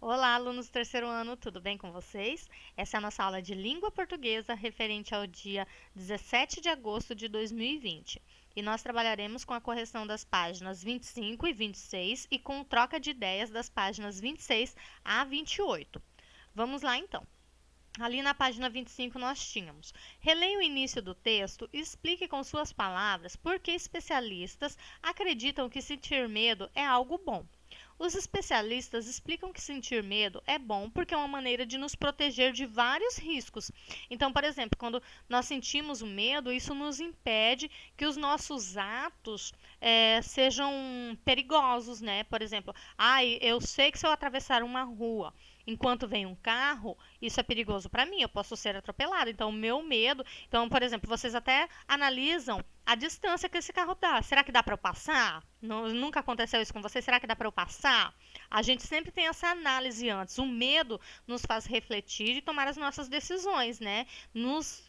Olá, alunos do terceiro ano, tudo bem com vocês? Essa é a nossa aula de língua portuguesa referente ao dia 17 de agosto de 2020. E nós trabalharemos com a correção das páginas 25 e 26 e com troca de ideias das páginas 26 a 28. Vamos lá então. Ali na página 25 nós tínhamos: releia o início do texto e explique com suas palavras por que especialistas acreditam que sentir medo é algo bom. Os especialistas explicam que sentir medo é bom porque é uma maneira de nos proteger de vários riscos. Então, por exemplo, quando nós sentimos o medo, isso nos impede que os nossos atos sejam perigosos, né? Por exemplo, eu sei que se eu atravessar uma rua enquanto vem um carro, isso é perigoso para mim, eu posso ser atropelado. Então, o meu medo. Então, por exemplo, vocês até analisam a distância que esse carro dá. Será que dá para eu passar? Não, nunca aconteceu isso com você? Será que dá para eu passar? A gente sempre tem essa análise antes. O medo nos faz refletir e tomar as nossas decisões, né? Nos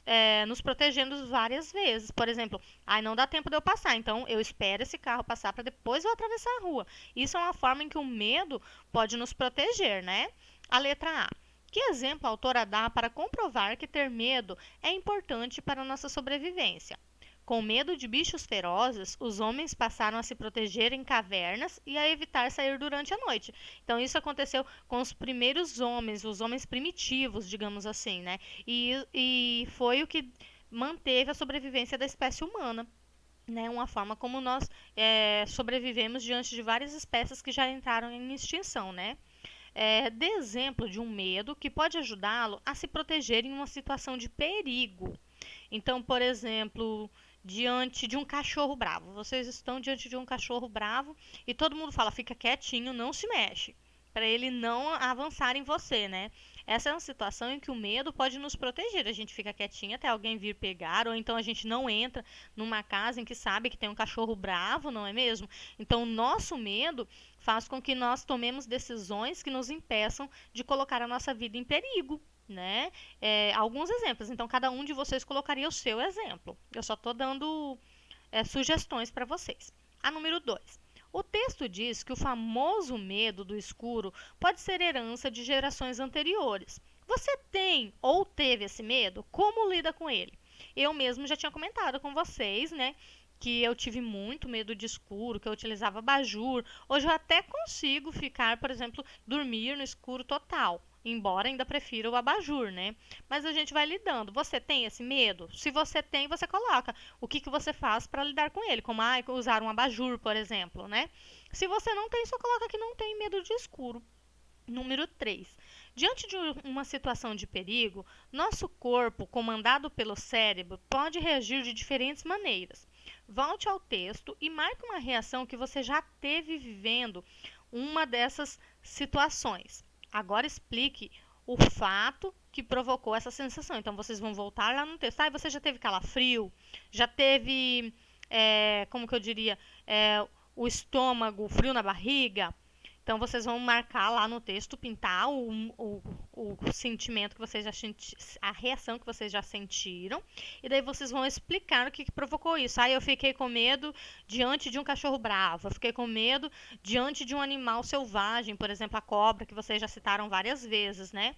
protegendo várias vezes. Por exemplo, não dá tempo de eu passar, então eu espero esse carro passar para depois eu atravessar a rua. Isso é uma forma em que o medo pode nos proteger, né? A letra A. Que exemplo a autora dá para comprovar que ter medo é importante para a nossa sobrevivência? Com medo de bichos ferozes, os homens passaram a se proteger em cavernas e a evitar sair durante a noite. Então, isso aconteceu com os primeiros homens, os homens primitivos, digamos assim, né? E foi o que manteve a sobrevivência da espécie humana. Né, uma forma como nós sobrevivemos diante de várias espécies que já entraram em extinção, né? Dê exemplo de um medo que pode ajudá-lo a se proteger em uma situação de perigo. Então, por exemplo, diante de um cachorro bravo. Vocês estão diante de um cachorro bravo e todo mundo fala, fica quietinho, não se mexe, para ele não avançar em você, né? Essa é uma situação em que o medo pode nos proteger. A gente fica quietinho até alguém vir pegar, ou então a gente não entra numa casa em que sabe que tem um cachorro bravo, não é mesmo? Então, o nosso medo faz com que nós tomemos decisões que nos impeçam de colocar a nossa vida em perigo, né? Alguns exemplos. Então, cada um de vocês colocaria o seu exemplo. Eu só estou dando sugestões para vocês. A número 2. O texto diz que o famoso medo do escuro pode ser herança de gerações anteriores. Você tem ou teve esse medo? Como lida com ele? Eu mesmo já tinha comentado com vocês, né? Que eu tive muito medo de escuro, que eu utilizava abajur. Hoje eu até consigo ficar, por exemplo, dormir no escuro total. Embora ainda prefira o abajur, né? Mas a gente vai lidando. Você tem esse medo? Se você tem, você coloca o que você faz para lidar com ele. Como usar um abajur, por exemplo, né? Se você não tem, só coloca que não tem medo de escuro. Número 3. Diante de uma situação de perigo, nosso corpo, comandado pelo cérebro, pode reagir de diferentes maneiras. Volte ao texto e marque uma reação que você já teve vivendo uma dessas situações. Agora explique o fato que provocou essa sensação. Então, vocês vão voltar lá no texto. Você já teve calafrio? Já teve, como que eu diria, o estômago, frio na barriga? Então, vocês vão marcar lá no texto, pintar o sentimento que vocês já sentiram, a reação que vocês já sentiram. E daí vocês vão explicar o que provocou isso. Eu fiquei com medo diante de um cachorro bravo. Eu fiquei com medo diante de um animal selvagem, por exemplo, a cobra, que vocês já citaram várias vezes, né?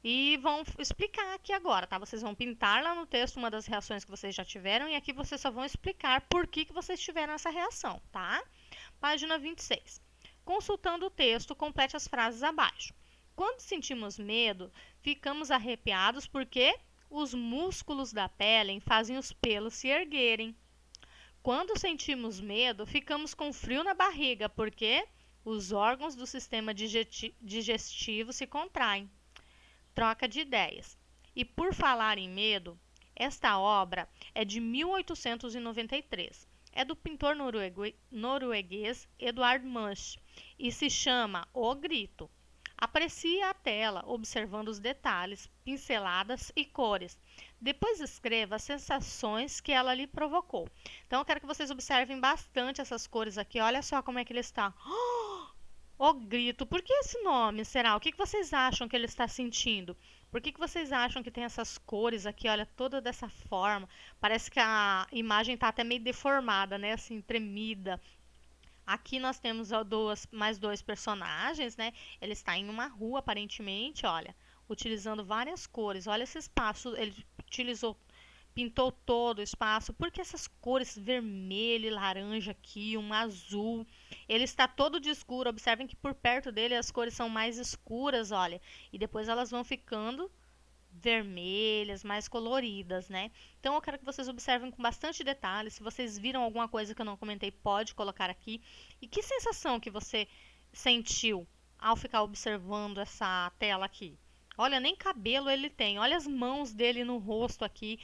E vão explicar aqui agora, tá? Vocês vão pintar lá no texto uma das reações que vocês já tiveram e aqui vocês só vão explicar por que vocês tiveram essa reação, tá? Página 26. Consultando o texto, complete as frases abaixo. Quando sentimos medo, ficamos arrepiados porque os músculos da pele fazem os pelos se erguerem. Quando sentimos medo, ficamos com frio na barriga porque os órgãos do sistema digestivo se contraem. Troca de ideias. E por falar em medo, esta obra é de 1893. É do pintor norueguês Edvard Munch e se chama O Grito. Aprecie a tela, observando os detalhes, pinceladas e cores. Depois escreva as sensações que ela lhe provocou. Então, eu quero que vocês observem bastante essas cores aqui. Olha só como é que ele está. O Grito. Por que esse nome, será? O que vocês acham que ele está sentindo? Por que vocês acham que tem essas cores aqui, olha, toda dessa forma? Parece que a imagem está até meio deformada, né? Assim, tremida. Aqui nós temos mais dois personagens, né? Ele está em uma rua, aparentemente, olha, utilizando várias cores. Olha esse espaço, ele pintou todo o espaço. Por que essas cores vermelho e laranja aqui, um azul? Ele está todo de escuro. Observem que por perto dele as cores são mais escuras, olha. E depois elas vão ficando vermelhas, mais coloridas, né? Então eu quero que vocês observem com bastante detalhe. Se vocês viram alguma coisa que eu não comentei, pode colocar aqui. E que sensação que você sentiu ao ficar observando essa tela aqui? Olha, nem cabelo ele tem. Olha as mãos dele no rosto aqui,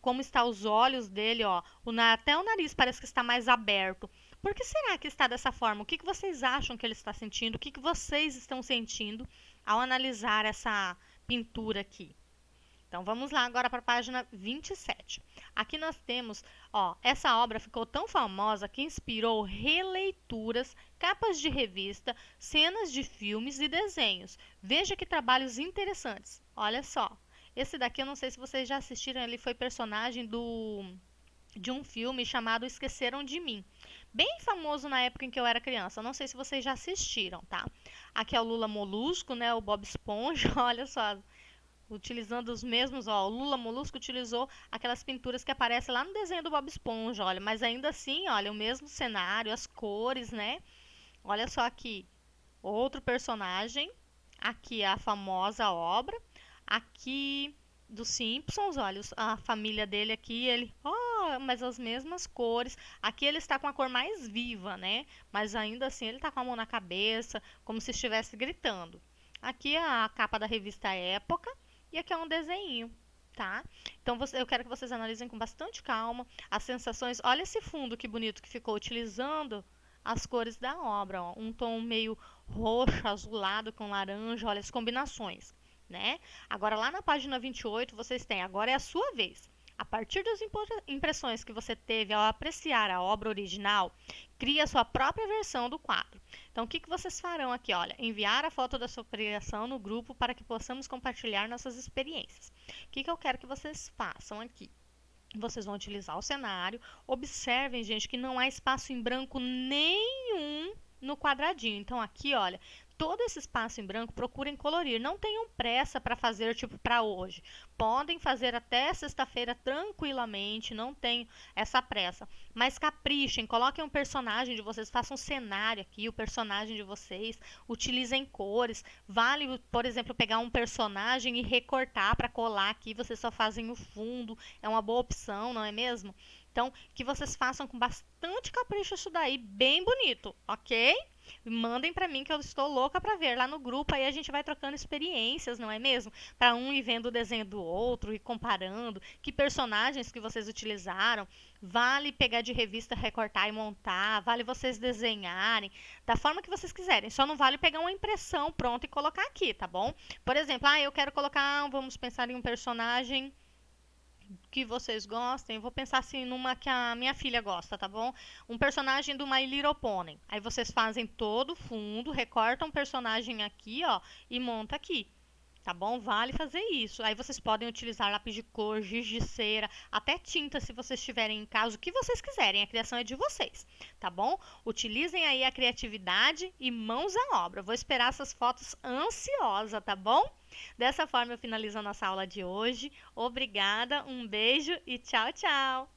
como estão os olhos dele, ó. Até o nariz parece que está mais aberto. Por que será que está dessa forma? O que vocês acham que ele está sentindo? O que vocês estão sentindo ao analisar essa pintura aqui? Então vamos lá agora para a página 27. Aqui nós temos, ó, essa obra ficou tão famosa que inspirou releituras, capas de revista, cenas de filmes e desenhos. Veja que trabalhos interessantes. Olha só. Esse daqui eu não sei se vocês já assistiram, ele foi personagem de um filme chamado Esqueceram de Mim. Bem famoso na época em que eu era criança. Não sei se vocês já assistiram, tá? Aqui é o Lula Molusco, né? O Bob Esponja, olha só, utilizando os mesmos, ó, o Lula Molusco utilizou aquelas pinturas que aparecem lá no desenho do Bob Esponja, olha, mas ainda assim, olha, o mesmo cenário, as cores, né? Olha só aqui, outro personagem, aqui é a famosa obra, aqui dos Simpsons, olha, a família dele aqui, ele, ó, mas as mesmas cores, aqui ele está com a cor mais viva, né? Mas ainda assim ele está com a mão na cabeça, como se estivesse gritando. Aqui é a capa da revista Época, e aqui é um desenho, tá? Então eu quero que vocês analisem com bastante calma as sensações. Olha esse fundo que bonito que ficou, utilizando as cores da obra, ó. Um tom meio roxo, azulado com laranja, olha as combinações, né? Agora lá na página 28 vocês têm, agora é a sua vez. A partir das impressões que você teve ao apreciar a obra original, crie a sua própria versão do quadro. Então, o que vocês farão aqui? Olha, enviar a foto da sua criação no grupo para que possamos compartilhar nossas experiências. O que eu quero que vocês façam aqui? Vocês vão utilizar o cenário. Observem, gente, que não há espaço em branco nenhum no quadradinho. Então, aqui, olha, todo esse espaço em branco, procurem colorir. Não tenham pressa para fazer, tipo, para hoje. Podem fazer até sexta-feira tranquilamente, não tem essa pressa. Mas caprichem, coloquem um personagem de vocês, façam um cenário aqui, o personagem de vocês, utilizem cores. Vale, por exemplo, pegar um personagem e recortar para colar aqui, vocês só fazem o fundo. É uma boa opção, não é mesmo? Então, que vocês façam com bastante capricho isso daí, bem bonito, ok? Mandem para mim que eu estou louca para ver lá no grupo, aí a gente vai trocando experiências, não é mesmo? Para um ir vendo o desenho do outro e comparando que personagens que vocês utilizaram. Vale pegar de revista, recortar e montar, vale vocês desenharem da forma que vocês quiserem. Só não vale pegar uma impressão pronta e colocar aqui, tá bom? Por exemplo, eu quero colocar, vamos pensar em um personagem que vocês gostem, eu vou pensar assim numa que a minha filha gosta, tá bom? Um personagem do My Little Pony. Aí vocês fazem todo o fundo, recortam um personagem aqui, ó, e monta aqui. Tá bom? Vale fazer isso. Aí vocês podem utilizar lápis de cor, giz de cera, até tinta se vocês tiverem em casa, o que vocês quiserem. A criação é de vocês, tá bom? Utilizem aí a criatividade e mãos à obra. Vou esperar essas fotos ansiosa, tá bom? Dessa forma eu finalizo a nossa aula de hoje. Obrigada, um beijo e tchau, tchau!